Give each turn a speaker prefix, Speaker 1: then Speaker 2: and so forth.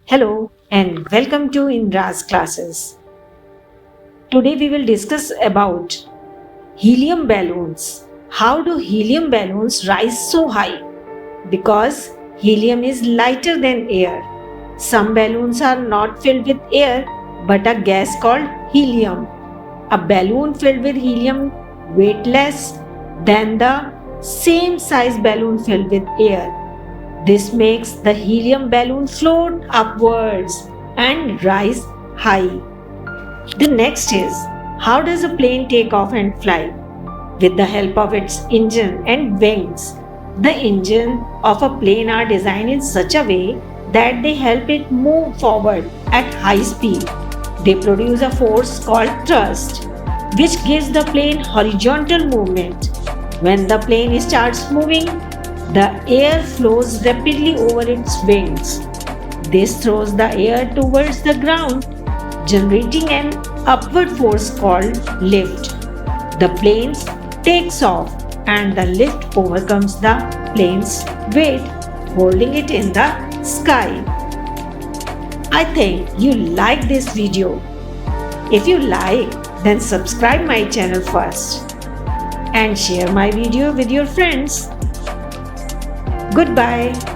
Speaker 1: Hello and welcome to INDRA'S classes. Today we will discuss about helium balloons. How do helium balloons rise so high? Because helium is lighter than air. Some balloons are not filled with air but a gas called helium. A balloon filled with helium weighs less than the same size balloon filled with air. This makes the helium balloon float upwards and rise high. The next is, how does a plane take off and fly? With the help of its engine and wings. The engine of a plane are designed in such a way that they help it move forward at high speed. They produce a force called thrust, which gives the plane horizontal movement. When the plane starts moving, the air flows rapidly over its wings. This throws the air towards the ground, generating an upward force called lift. The plane takes off and the lift overcomes the plane's weight, holding it in the sky. I think you like this video. If you like, then subscribe my channel first and share my video with your friends. Goodbye.